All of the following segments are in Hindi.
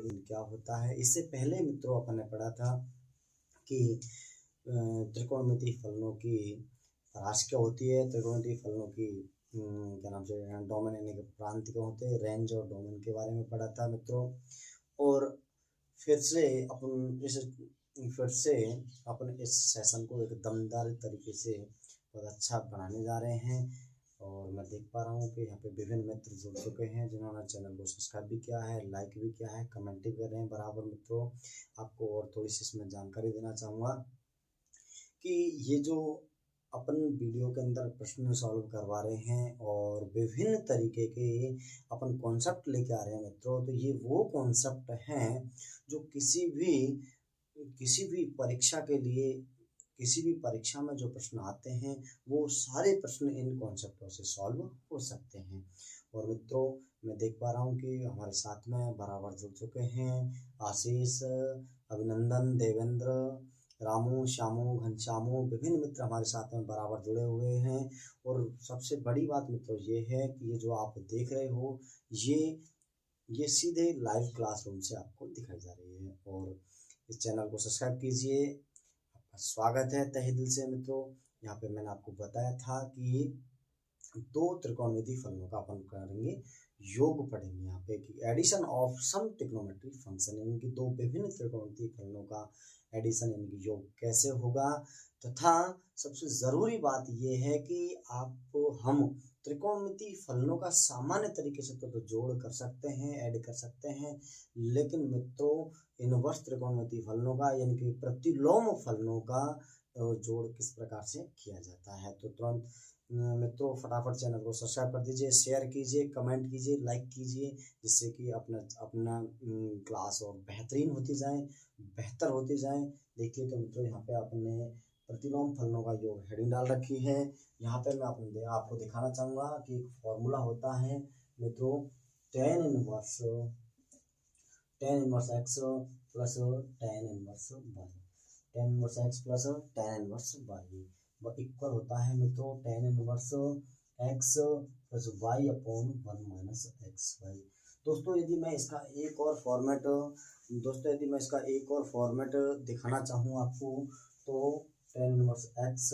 क्या होता है। इससे पहले मित्रों अपन ने पढ़ा था कि त्रिकोणमितीय फलनों की राशि क्या होती है, त्रिकोणमितीय फलनों की क्या नाम से डोमेन यानी कि प्रांत क्या होते हैं, रेंज और डोमेन के बारे में पढ़ा था मित्रों। और फिर से अपन इस सेशन को एक दमदार तरीके से बहुत अच्छा बनाने जा रहे हैं। और मैं देख पा रहा हूँ कि यहाँ पे विभिन्न मित्र जुड़ चुके हैं जिन्होंने चैनल को सब्सक्राइब भी किया है, लाइक भी किया है, कमेंट भी कर रहे हैं बराबर। मित्रों आपको और थोड़ी सी इसमें जानकारी देना चाहूँगा कि ये जो अपन वीडियो के अंदर प्रश्न सॉल्व करवा रहे हैं और विभिन्न तरीके के अपन कॉन्सेप्ट लेके आ रहे हैं मित्रों, तो ये वो कॉन्सेप्ट हैं जो किसी भी परीक्षा के लिए, किसी भी परीक्षा में जो प्रश्न आते हैं वो सारे प्रश्न इन कॉन्सेप्टों से सॉल्व हो सकते हैं। और मित्रों मैं देख पा रहा हूँ कि हमारे साथ में बराबर जुड़ चुके हैं आशीष, अभिनंदन, देवेंद्र, रामू, श्यामू, घनश्यामू, विभिन्न मित्र हमारे साथ में बराबर जुड़े हुए हैं। और सबसे बड़ी बात मित्रों ये है कि ये जो आप देख रहे हो ये सीधे लाइव क्लासरूम से आपको दिखाई जा रही है। और इस चैनल को सब्सक्राइब कीजिए। आपका स्वागत है तहे दिल से मित्रों। यहाँ पे मैंने आपको बताया था कि दो त्रिकोणमितीय फलनों का अपन करेंगे योग पढ़ेंगे यहाँ पे कि addition of some trigonometric function, यानी कि दो विभिन्न त्रिकोणमितीय फलनों का एडिशन यानी कि योग कैसे होगा। तथा सबसे ज़रूरी बात यह है कि हम त्रिकोणमितीय फलनों का सामान्य तरीके से तो जोड़ कर सकते हैं, ऐड कर सकते हैं, लेकिन मित्रों इनवर्स त्रिकोणमितीय फलनों का यानी कि प्रतिलोम फलनों का जोड़ किस प्रकार से किया जाता है। तो तुरंत मित्रों फटाफट चैनल को सब्सक्राइब कर दीजिए, शेयर कीजिए, कमेंट कीजिए, लाइक कीजिए, जिससे कि अपना क्लास और बेहतरीन होती जाए, बेहतर होती जाए। देखिए तो मित्रों यहाँ पे आपने प्रतिलोम फलनों का योग हेडिंग डाल रखी है। यहाँ पे मैं आपको दिखाना चाहूँगा कि एक फॉर्मूला होता है मित्रों, tan inverse x plus tan inverse y, tan inverse x plus tan inverse y वह इक्वल होता है मित्रों tan inverse x plus y upon 1 minus xy। दोस्तों यदि मैं इसका एक और फॉर्मेट दिखाना चाहूँ आपको, तो tan inverse x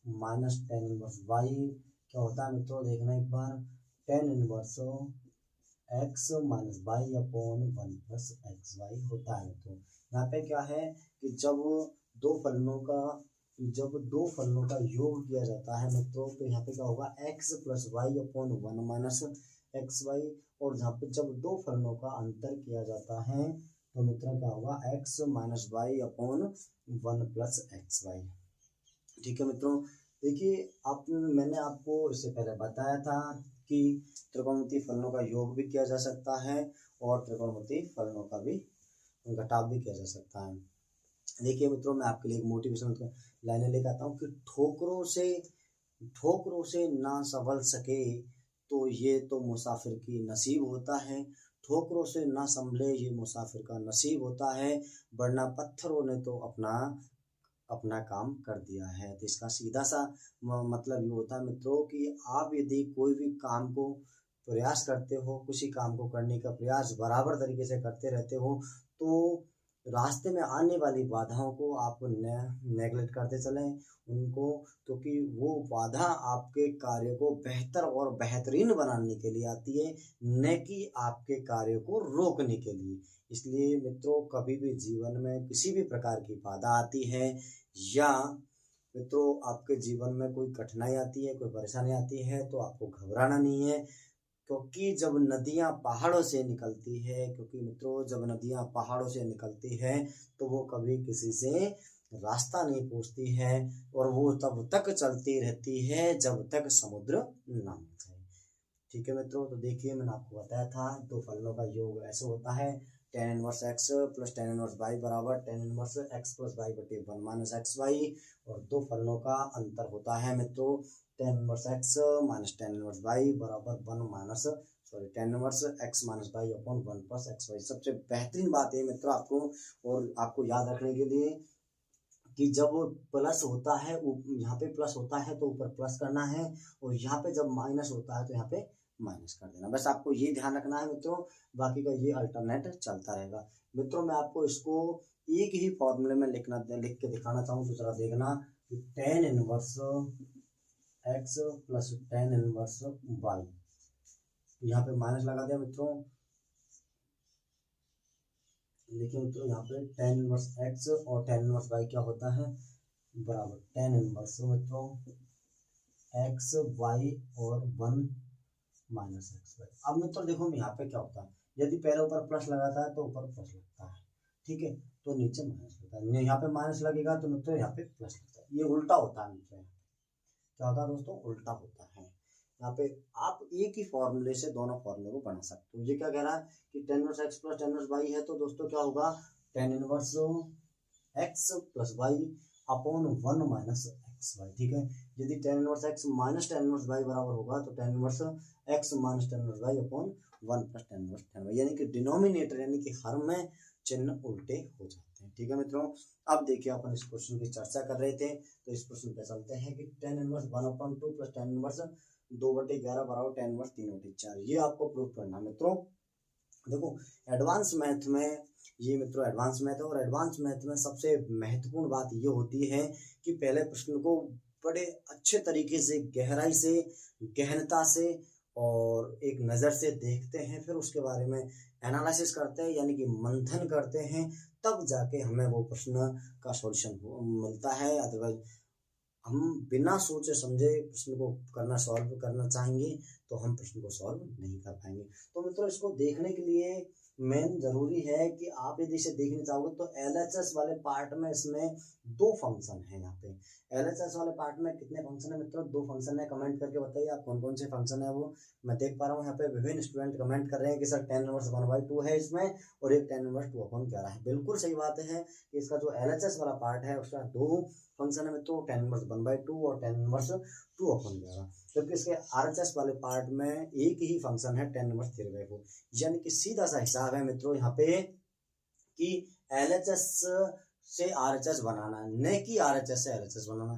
minus tan inverse y क्या होता है मित्रों, देखना एक बार, tan inverse x minus y upon 1 plus xy होता है। तो यहाँ पे क्या है कि जब दो फलनों का योग किया जाता है मित्रों, तो यहाँ पे क्या होगा x plus y upon 1 minus xy। और जहाँ पे जब दो फलनों का अंतर किया जाता है तो मित्रों क्या होगा x minus y upon 1 plus xy। ठीक है मित्रों, देखिए मैंने आपको इससे पहले बताया था कि त्रिकोणमितीय फलनों का योग भी किया जा सकता है और त्रिकोणमितीय फलनों का भी घटाव भी किया जा सकता है। देखिए मित्रों मैं आपके लिए एक मोटिवेशन लाइनें लेकर आता हूँ कि ठोकरों से ना संभल सके तो ये तो मुसाफिर की नसीब होता है, ठोकरों से ना संभले ये मुसाफिर का नसीब होता है, वरना पत्थरों ने तो अपना काम कर दिया है। तो इसका सीधा सा मतलब ये होता है मित्रों कि आप यदि कोई भी काम को प्रयास करते हो, किसी काम को करने का प्रयास बराबर तरीके से करते रहते हो, तो रास्ते में आने वाली बाधाओं को आप नेगलेक्ट करते चलें उनको, क्योंकि वो बाधा आपके कार्य को बेहतर और बेहतरीन बनाने के लिए आती है, न कि आपके कार्य को रोकने के लिए। इसलिए मित्रों कभी भी जीवन में किसी भी प्रकार की बाधा आती है या मित्रों आपके जीवन में कोई कठिनाई आती है, कोई परेशानी आती है, तो आपको घबराना नहीं है, क्योंकि जब नदियाँ पहाड़ों से निकलती है तो वो कभी किसी से रास्ता नहीं पूछती है और वो तब तक चलती रहती है जब तक समुद्र ना मिल जाए। ठीक है मित्रों, तो देखिए मैंने आपको बताया था दो फलनों का योग ऐसे होता है, tan inverse x plus tan inverse y बराबर tan inverse x plus y बटे 1 माइनस xy। और दो फलनों का अंतर होता है मित्रों tan inverse x minus tan inverse y बराबर tan inverse x minus y upon 1 plus xy। सबसे बेहतरीन बात है मित्रों आपको याद रखने के लिए कि जब प्लस होता है, यहाँ पे प्लस होता है तो ऊपर प्लस करना है, और यहाँ पे जब माइनस होता है तो यहाँ पे माइनस कर देना। बस आपको ये ध्यान रखना है मित्रों, बाकी का ये अल्टरनेट चलता रहेगा। मित्रों मैं आपको इसको एक ही फॉर्मूले में लिख के दिखाना चाहूँ तो जरा देखना कि tan inverse x plus tan inverse y, यहाँ पे माइनस लगा दिया मित्रों। देखिए मित्रों यहाँ पे tan इनवर्स x और tan इनवर्स y क्या होता है, बराबर tan इनवर्स मित्रों x y और 1 माइनस एक्स वाई। अब मित्रों देखो यहाँ पे क्या होता है, यदि पहले ऊपर प्लस लगाता है तो ऊपर प्लस लगता है, ठीक है, तो नीचे माइनस लगता है। यहाँ पे माइनस लगेगा तो मित्रों यहाँ पे प्लस लगता है। ये उल्टा होता है मित्रों, क्या होता है दोस्तों, उल्टा होता है। यहाँ पे आप एक ही फॉर्मूले से दोनों फॉर्मूले को बना सकते हो। ये क्या कह रहा है कि tan inverse x plus tan inverse y है, तो दोस्तों क्या होगा, tan inverse x plus y upon 1 minus x y, ठीक है। यदि tan inverse x minus tan inverse y बराबर होगा तो tan inverse x minus tan inverse y upon 1 plus tan inverse tan y, यानी कि डिनोमिनेटर यानी कि हर में चिन्ह उल्टे हो जाते हैं, ठीक है मित्रों। अब देखिए अपन इस क्वेश्चन की चर्चा कर रहे थे, तो इस क्वेश्चन पे चलते हैं कि tan inverse 1/2 plus tan inverse 2/11 बराबर tan इनवर्स 3/4, ये आपको प्रूफ करना मित्रों। देखो एडवांस मैथ में ये मित्रों एडवांस मैथ है, और एडवांस मैथ में सबसे महत्वपूर्ण बात ये होती है कि पहले प्रश्न को बड़े अच्छे तरीके से, गहराई से, गहनता से और एक नज़र से देखते हैं, फिर उसके बारे में एनालिसिस करते हैं, यानी कि मंथन करते हैं, तब जाके हमें वो प्रश्न का सॉल्यूशन मिलता है। अदरवाइज हम बिना सोचे समझे प्रश्न को सॉल्व करना चाहेंगे तो हम प्रश्न को सॉल्व नहीं कर पाएंगे। तो मित्रों इसको देखने के लिए मेन जरूरी है कि आप यदि इसे देखना चाहोगे तो LHS वाले पार्ट में इसमें 2 फंक्शन है। यहाँ पे LHS वाले पार्ट में कितने फंक्शन है मित्रों, 2 फंक्शन है। कमेंट करके बताइए आप कौन कौन से फंक्शन है वो। मैं देख पा रहा हूँ यहाँ पे विभिन्न स्टूडेंट कमेंट कर रहे हैं कि सर tan इनवर्स 1/2 है इसमें, और एक tan इनवर्स 2/11 है। बिल्कुल सही बात है कि इसका जो LHS वाला पार्ट है उसका 2 फंक्शन है मित्रों, tan इनवर्स 1/2 और tan इनवर्स 2/11, जबकि इसके RHS वाले पार्ट में एक ही फंक्शन है tan इनवर्स 3/4। यानी कि सीधा सा हिसाब है मित्रों यहाँ पे कि LHS से RHS बनाना, न कि RHS से LHS बनाना।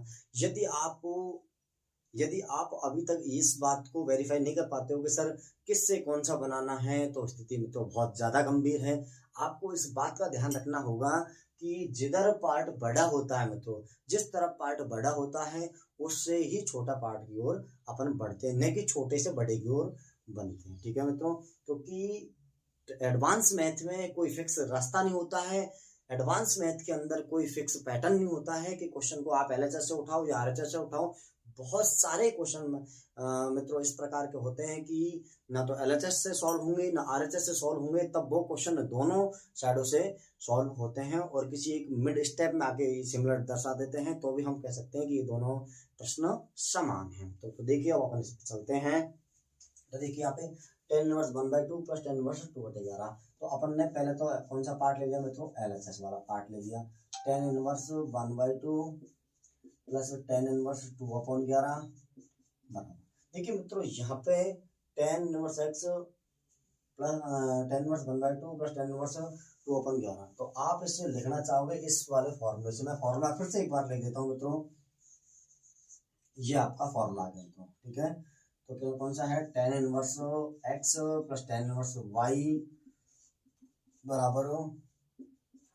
यदि आप अभी तक इस बात को वेरीफाई नहीं कर पाते हो कि सर किससे कौन सा बनाना है, तो स्थिति में तो बहुत ज़्यादा गंभीर है। आपको इस बात का ध्यान रखना होगा कि जिधर पार्ट बड़ा होता है मित्रों, जिस तरफ पार्ट बड़ा होता है उससे ही छोटा पार्ट की ओर अपन बढ़ते हैं, न कि छोटे से बड़े की ओर बनते हैं, ठीक है मित्रों। क्योंकि एडवांस मैथ में कोई फिक्स रास्ता नहीं होता है, एडवांस मैथ के अंदर कोई फिक्स पैटर्न नहीं होता है कि क्वेश्चन को आप LHS से उठाओ या RHS से उठाओ। बहुत सारे क्वेश्चन मित्रों इस प्रकार के होते हैं कि ना तो LHS से सॉल्व होंगे ना RHS से सॉल्व होंगे, तब वो क्वेश्चन दोनों साइडों से सॉल्व होते हैं और किसी एक मिड स्टेप में आके सिमिलर दर्शा देते हैं, तो भी हम कह सकते हैं कि ये दोनों प्रश्न समान हैं। तो देखिए अब अपन इस पर चलते हैं। तो देखिए यहाँ पे tan inverse 1/2 plus tan inverse 2/11, तो अपन ने पहले तो कौन सा पार्ट ले लिया मित्रों, LHS वाला पार्ट ले लिया। tan inverse 1/2 plus tan inverse 2/11 बराबर। देखिए मित्रों यहाँ पे tan inverse x plus tan inverse 1/2 plus tan inverse 2/11, तो आप इसे लिखना चाहोगे इस वाले फॉर्मूले से। मैं फॉर्मूला फिर से एक बार लिख देता हूँ मित्रों, ये आपका फॉर्मूला है मित्रों, ठीक है। तो क्या कौन सा है, tan inverse x plus tan inverse y बराबर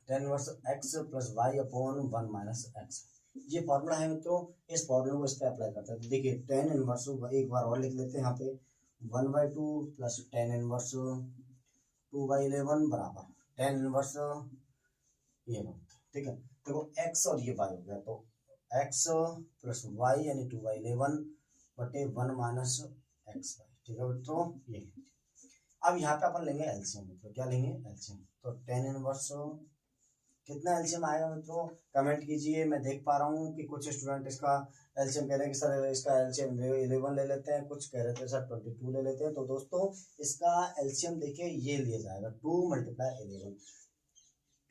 tan inverse x plus y upon 1 minus x. ये फॉर्मूला है मित्रों, इस फॉर्मूले को इस पे अप्लाई करते हैं। तो देखिए tan इनवर्स एक बार और लिख लेते हैं यहाँ पे 1/2 प्लस tan इनवर्स 2/11 बराबर tan इनवर्स ये, ठीक है। देखो x और ये y हो गया, तो x प्लस y यानी 2/11 बटे 1 माइनस एक्स वाई, ठीक है मित्रों ये। अब यहाँ पे अपन लेंगे एलसीएम मित्रों, क्या लेंगे, एलसीएम। तो tan इनवर्स कितना एलसीएम आएगा मित्रों, कमेंट कीजिए। मैं देख पा रहा हूँ कि कुछ स्टूडेंट इसका एलसीएम कह रहे हैं कि सर इसका एलसीएम 11 ले लेते हैं, कुछ कह रहे थे सर 22 ले लेते हैं। तो दोस्तों इसका एलसीएम देखिए ये लिया जाएगा 2 × 11,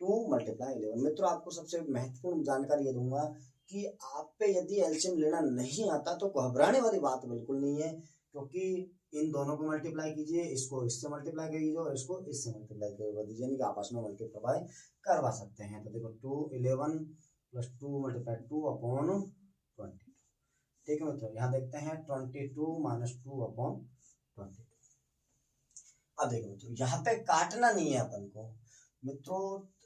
2 × 11। मित्रों आपको सबसे महत्वपूर्ण जानकारी ये दूंगा कि आप पे यदि एलसीएम लेना नहीं आता तो घबराने वाली बात बिल्कुल नहीं है, क्योंकि इन दोनों को मल्टीप्लाई कीजिए, इसको इससे मल्टीप्लाई कीजिए और इसको इससे मल्टीप्लाई कर दीजिए, यानी कि आपस में मल्टीप्लाई करवा सकते हैं। तो देखो 211 प्लस 2 × 2/22, ठीक है मित्रों। यहाँ देखते हैं 22 - 2/22, अब देखो मित्रों, यहाँ पे काटना नहीं है अपन को मित्रों।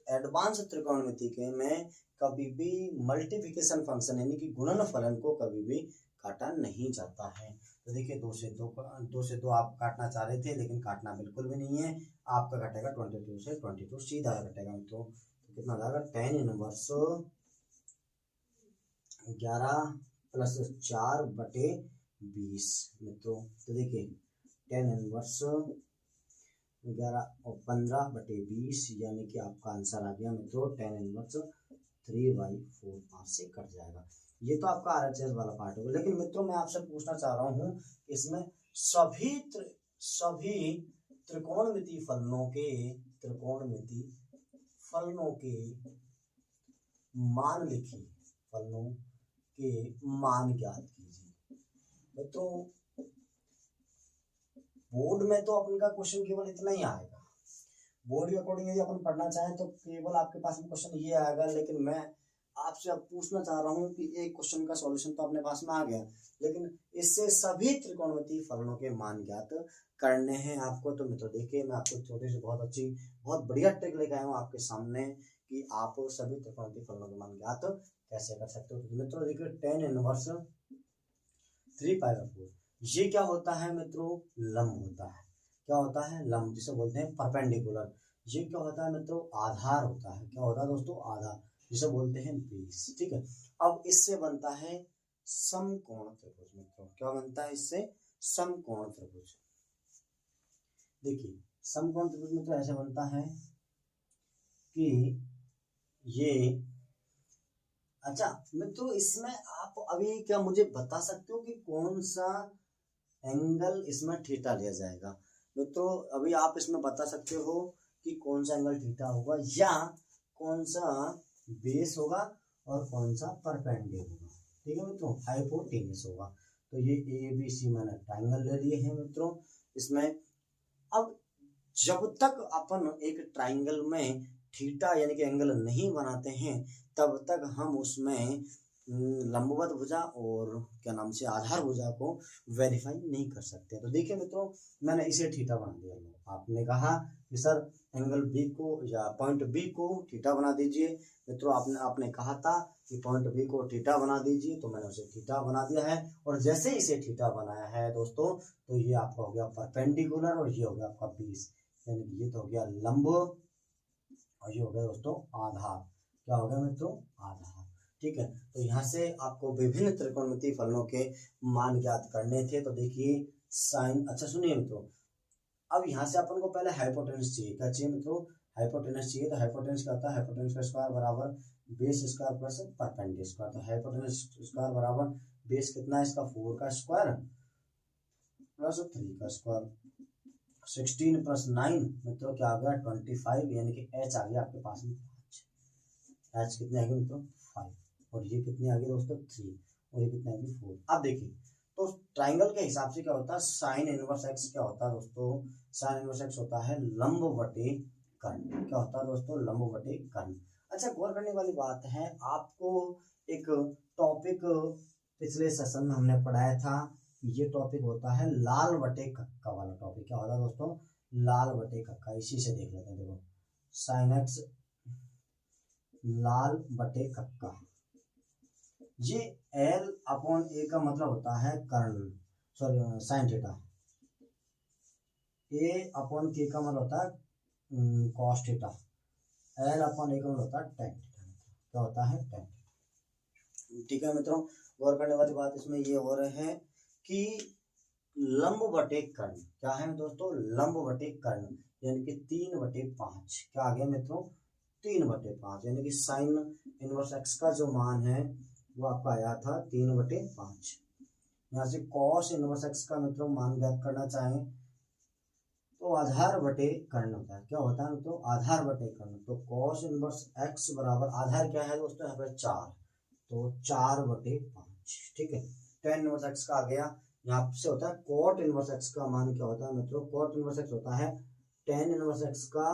एडवांस त्रिकोणमिति के में कभी भी मल्टीप्लिकेशन फंक्शन यानी कि गुणनफलन को कभी भी काटा नहीं जाता है। तो देखिए 2 से 2 आप काटना चाह रहे थे, लेकिन काटना बिल्कुल भी नहीं है। आपका घटेगा 22 से 22 सीधा घटेगा मित्रों। तो कितना जाएगा, 10 इनवर्स 11 प्लस 4 बटे 20 मित्रों। तो देखिए 10 इनवर्स 11 और 15 बटे 20 यानी कि आपका आंसर आ गया मित्रों 10 इनवर्स 3/4 से कट जाएगा। ये तो आपका RHS वाला पार्ट होगा। लेकिन मित्रों मैं आपसे पूछना चाह रहा हूँ, इसमें सभी त्रिकोणमिति फलनों के मान लिखिए, फलनों के मान ज्ञात कीजिए। मित्रों बोर्ड में तो अपन का क्वेश्चन केवल इतना ही आएगा। बोर्ड के अकॉर्डिंग यदि अपन पढ़ना चाहें तो केवल आपके पास में क्वेश्चन ये आएगा। लेकिन मैं आपसे अब पूछना चाह रहा हूँ कि एक क्वेश्चन का सॉल्यूशन तो अपने पास में आ गया, लेकिन इससे सभी त्रिकोणमिति फलनों के मान ज्ञात करने हैं आपको। तो मित्रों देखिए मैं आपको छोटी सी बहुत बढ़िया ट्रिक लेकर आया हूँ आपके सामने कि आप सभी त्रिकोणमिति फलनों के मान ज्ञात कैसे कर सकते हो। तो मित्रों देखिए 10 इनवर्स 3/4 ये क्या होता है मित्रों, लंब होता है। क्या होता है, लंब, जिसे बोलते हैं परपेंडिकुलर। ये क्या होता है मित्रों, आधार होता है। क्या होता है दोस्तों, आधार, जिसे बोलते हैं बेस। ठीक है, अब इससे बनता है समकोण त्रिभुज मित्रों। क्या बनता है इससे, समकोण त्रिभुज। देखिए समकोण त्रिभुज मित्रों ऐसे बनता है कि ये, अच्छा मित्रों इसमें आप अभी क्या मुझे बता सकते हो कि कौन सा एंगल इसमें थीटा लिया जाएगा। मित्रों अभी आप इसमें बता सकते हो कि कौन सा एंगल थीटा होगा, या कौन सा बेस होगा और कौन सा परपेंडिकुलर होगा। ठीक है मित्रों, हाइपोटेन्यूस होगा। तो ये ABC मैंने ट्राइंगल ले लिए हैं मित्रों इसमें। अब जब तक अपन एक ट्राइंगल में थीटा यानी कि एंगल नहीं बनाते हैं तब तक हम उसमें लंबवत भुजा और क्या नाम से आधार भुजा को वेरीफाई नहीं कर सकते। तो देखिए मित्रों मैंने इसे थीटा बना दिया। आपने कहा कि सर एंगल बी को या पॉइंट बी को थीटा बना दीजिए। मित्रों आपने कहा था कि पॉइंट बी को थीटा बना दीजिए, तो मैंने उसे थीटा बना दिया है। और जैसे इसे थीटा बनाया है दोस्तों, तो ये आपका हो गया परपेंडिकुलर और ये हो गया आपका बेस, यानी कि ये तो हो गया लंब और ये हो गया दोस्तों आधार। क्या हो गया मित्रों, आधार। ठीक है, तो यहाँ से आपको विभिन्न त्रिकोणमिति फलनों के मान ज्ञात करने थे। तो देखिए साइन, अच्छा सुनिए मित्रों, अब यहाँ से अपन को पहले हाइपोटेनस चाहिए। क्या चाहिए मित्रों, हाइपोटेनस चाहिए। तो हाइपोटेनस क्या होता है, हाइपोटेनस का स्क्वायर बराबर base square plus perpendicular square. तो हाइपोटेनस स्क्वायर बराबर बेस कितना है इसका, 4 का स्क्वायर प्लस 3 का स्क्वायर। 16 प्लस 9 मित्रों क्या आ गया, 25, यानी कि h आ गया आपके पास में 5। h कितने आ गए मित्रों, 5, और ये कितने आ गए दोस्तों, 3, और ये कितने आ गए, 4। अब देखिए तो ट्राइंगल के हिसाब से क्या होता है, साइन इनवर्स एक्स क्या होता है दोस्तों, साइन इनवर्स एक्स होता है लंब बटे कर्ण। क्या होता है दोस्तों, लंब बटे कर्ण। अच्छा गौर करने वाली बात है, आपको एक टॉपिक पिछले सेशन में हमने पढ़ाया था, ये टॉपिक होता है लाल बटे कक्का वाला टॉपिक। क्या होता है दोस्तों, लाल बटे कक्का। इसी से देख लेते हैं, देखो साइन एक्स लाल बटे कक्का, ये L/A का मतलब होता है कर्ण, सॉरी साइन थीटा। A/K का मतलब होता है कॉस थीटा। L/A का मतलब होता है टेन थीटा। क्या होता है, टेन। ठीक है मित्रों, गौर करने वाली बात इसमें ये हो रहे है कि लंब बटे कर्ण क्या है दोस्तों, लंब बटे कर्ण, यानी कि 3/5। क्या आ गया मित्रों, 3/5, यानी कि साइन इनवर्स एक्स का जो मान है वो आपका आया था 3/5। यहाँ से कॉस इनवर्स एक्स का मित्रों मान ज्ञात करना चाहें तो आधार बटे कर्ण होता है। क्या होता है मित्रों, आधार बटे कर्ण। तो कॉस इनवर्स एक्स बराबर आधार क्या है दोस्तों, यहाँ पे 4, तो 4/5। ठीक है, tan इनवर्स एक्स का आ गया। यहाँ से होता है कॉट इनवर्स एक्स का मान क्या होता है मित्रों, कॉट इनवर्स एक्स होता है tan इनवर्स एक्स का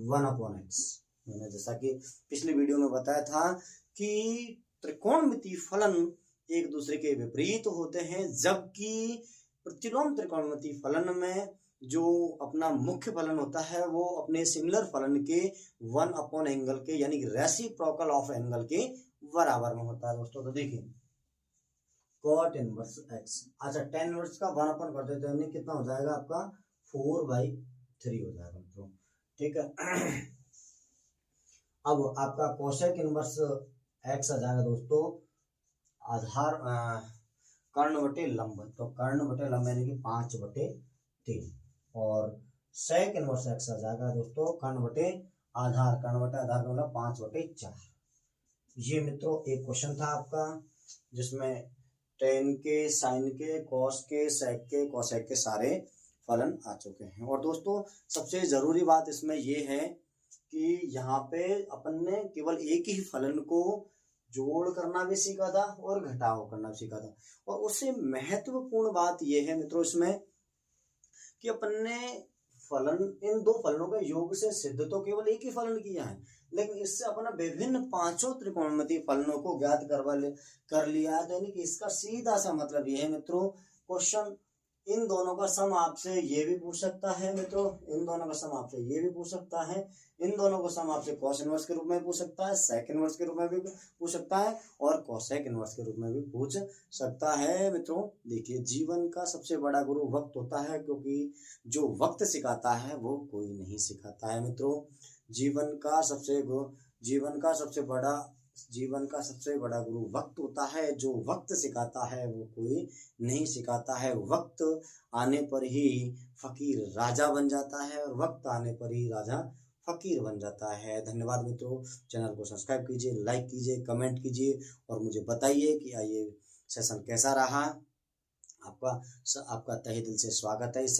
1/x। मैंने जैसा कि पिछली वीडियो में बताया था कि त्रिकोणमिति फलन एक दूसरे के विपरीत होते हैं, जबकि प्रतिलोम त्रिकोणमिति फलन में जो अपना मुख्य फलन होता है वो अपने सिमिलर फलन के 1 एंगल के यानी कि रेसिप्रोकल ऑफ एंगल के बराबर में होता है दोस्तों। तो देखिए cot इनवर्स x, अच्छा tan इनवर्स का 1 कर देते हैं, कितना हो जाएगा आपका 4/3 हो जाएगा मित्रों, ठीक है। अब आपका कोसेक इनवर्स x आ जाएगा दोस्तों आधार कर्ण बटे लंब, तो कर्ण बटे लंब यानी कि 5/3, और सेक इनवर्स x आ जाएगा दोस्तों कर्ण बटे आधार, कर्ण बटे आधार का मतलब 5/4। ये मित्रों एक क्वेश्चन था आपका जिसमें टेन के, साइन के, कॉस के, सेक के, कोसेक के सारे फलन आ चुके हैं। और दोस्तों सबसे जरूरी बात इसमें ये है कि यहाँ पे अपन ने केवल एक ही फलन को जोड़ करना भी सीखा था और घटाव करना भी सीखा था, और उससे महत्वपूर्ण बात यह है मित्रों इसमें कि अपन ने फलन, इन दो फलनों के योग से सिद्ध तो केवल एक ही फलन किया है, लेकिन इससे अपना विभिन्न 5 त्रिकोणमितीय फलनों को ज्ञात कर लिया है। यानी कि इसका सीधा सा मतलब यह है मित्रों, क्वेश्चन इन दोनों का सम आपसे ये भी पूछ सकता है मित्रों, इन दोनों का सम आपसे ये भी पूछ सकता है, इन दोनों को सम आपसे कॉस इनवर्स के रूप में पूछ सकता है, सेक इनवर्स के रूप में भी पूछ सकता है, और कोसेक इनवर्स के रूप में भी पूछ सकता है मित्रों। देखिए जीवन का सबसे बड़ा गुरु वक्त होता है, क्योंकि जो वक्त सिखाता है वो कोई नहीं सिखाता है मित्रों। जीवन का सबसे बड़ा गुरु वक्त होता है, जो वक्त सिखाता है वो कोई नहीं सिखाता है। वक्त आने पर ही फकीर राजा बन जाता है, और वक्त आने पर ही राजा फकीर बन जाता है। धन्यवाद मित्रों, चैनल को सब्सक्राइब कीजिए, लाइक कीजिए, कमेंट कीजिए, और मुझे बताइए कि ये सेशन कैसा रहा। आपका तहे दिल से स्वागत है इस